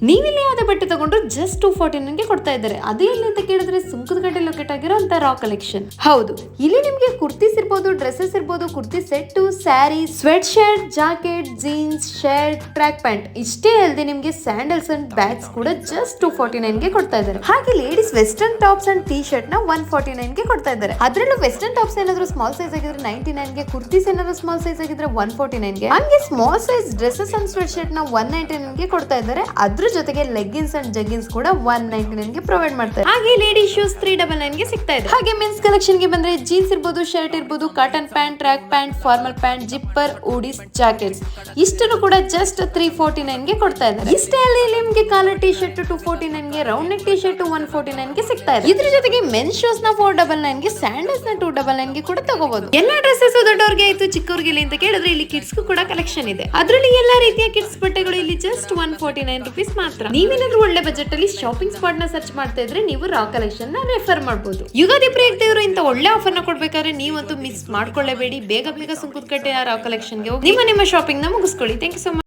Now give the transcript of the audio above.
ನೀವಿಲ್ಲಿ ಯಾವ್ದೇ ಬಟ್ಟೆ ತಗೊಂಡ್ರು ಜಸ್ಟ್ 249 ಗೆ ಕೊಡ್ತಾ ಇದ್ದಾರೆ. ಅದೇ ಎಲ್ಲಿ ಅಂತ ಕೇಳಿದ್ರೆ ಸುಂಕದಕಟ್ಟೆ ಲೊಕೇಟ್ ಆಗಿರೋ ಅಂತ ರಾ ಕಲೆಕ್ಷನ್. ಹೌದು, ಇಲ್ಲಿ ನಿಮ್ಗೆ ಕುರ್ತೀಸ್ ಇರ್ಬೋದು, ಡ್ರೆಸ್ಸಸ್ ಇರ್ಬೋದು, kurti set, sari, sweat shirt, jacket, jeans, shirt, track pant ಇಷ್ಟೇ ಅಲ್ಲದೆ ನಿಮ್ಗೆ ಸ್ಯಾಂಡಲ್ಸ್ ಅಂಡ್ ಬ್ಯಾಗ್ಸ್ ಕೂಡ ಜಸ್ಟ್ 249 ಗೆ ಕೊಡ್ತಾ ಇದ್ದಾರೆ. ಹಾಗೆ ladies western tops and T shirt ನ 149 ಗೆ ಕೊಡ್ತಾ ಇದ್ದಾರೆ. ಅದರಲ್ಲೂ ವೆಸ್ಟರ್ನ್ ಟಾಪ್ಸ್ ಏನಾದ್ರು ಸ್ಮಾಲ್ ಸೈಜ್ ಆಗಿದ್ರೆ 99 ಗೆ, ಕುರ್ತೀಸ್ ಏನಾದ್ರು ಸ್ಮಾಲ್ ಸೈಜ್ ಆಗಿದ್ರೆ 149 ಗೆ, ಹಂಗೆ small size dresses and sweat shirt ನ 199 ಗೆ ಕೊಡ್ತಾ ಇದ್ದಾರೆ. ಅದ್ರ ಜೊತೆಗೆ ಲೆಗ್ಗಿನ್ಸ್ ಅಂಡ್ ಜಗ್ಗಿನ್ಸ್ ಕೂಡ 199 ಗೆ ಪ್ರೊವೈಡ್ ಮಾಡ್ತಾರೆ. ಹಾಗೆ ಲೇಡೀಸ್ ಶೂಸ್ 399 ಗೆ ಸಿಗ್ತಾ ಇದೆ. ಹಾಗೆ ಮೆನ್ಸ್ ಕಲೆಕ್ಷನ್ ಗೆ ಬಂದ್ರೆ ಜೀನ್ಸ್ ಇರ್ಬೋದು, ಶರ್ಟ್ ಇರ್ಬೋದು, cotton pant, track pant, formal pant, zipper, hoodies, jackets ಇಷ್ಟನ್ನು ಕೂಡ ಜಸ್ಟ್ 349 ಗೆ ಕೊಡ್ತಾ ಇದ್ದಾರೆ. ಇಷ್ಟೇ ಅಲ್ಲಿ ನಿಮ್ಗೆ ಕಾಲರ್ ಟಿ ಶರ್ಟ್ 249 ಗೆ, ರೌಂಡ್ ನೆಕ್ ಟಿ ಶರ್ಟ್ 149 ಗೆ ಸಿಗ್ತಾ ಇದೆ. ಇದ್ರ ಜೊತೆಗೆ ಮೆನ್ಸ್ ಶೂಸ್ ನ 499 ಗೆ, ಸ್ಯಾಂಡಲ್ಸ್ ನ 299 ಗೆ ಕೂಡ ತಗೋಬಹುದು. ಎಲ್ಲಾ ಡ್ರೆಸ್ಸಸ್ ದೊಡ್ಡವ್ರಿಗೆ ಆಯ್ತು ಚಿಕ್ಕವ್ರಿಗೆ ಅಂತ ಕೇಳಿದ್ರೆ ಇಲ್ಲಿ ಕಿಡ್ಸ್ ಕೂಡ ಕಲೆಕ್ಷನ್ ಇದೆ. ಅದರಲ್ಲಿ ಎಲ್ಲಾ ರೀತಿಯ ಕಿಡ್ಸ್ ಬಟ್ಟೆಗಳು ಇಲ್ಲಿ ಜಸ್ಟ್ 149 ರೂಪೀಸ್ ಮಾತ್ರ. ನೀವೇನಾದ್ರೂ ಒಳ್ಳೆ ಬಜೆಟ್ ಅಲ್ಲಿ ಶಾಪಿಂಗ್ ಸ್ಪಾಟ್ ನ ಸರ್ಚ್ ಮಾಡ್ತಾ ಇದ್ರೆ ನೀವು ರಾ ಕಲೆಕ್ಷನ್ ನ ರೆಫರ್ ಮಾಡಬಹುದು. ಯುಗಾದಿ ಪ್ರಯುಕ್ತ ಇಂತ ಒಳ್ಳೆ ಆಫರ್ ನ ಕೊಡ್ಬೇಕಾದ್ರೆ ನೀವಂತೂ ಮಿಸ್ ಮಾಡ್ಕೊಳ್ಳೇಬೇಡಿ. ಬೇಗ ಬೇಗ ಸುಂಕದಕಟ್ಟೆ ರಾ ಕಲೆಕ್ಷನ್ ಗೆ ಹೋಗಿ ನಿಮ್ಮ ಶಾಪಿಂಗ್ ನ ಮುಗಿಸ್ಕೊಳ್ಳಿ. Thank you so much.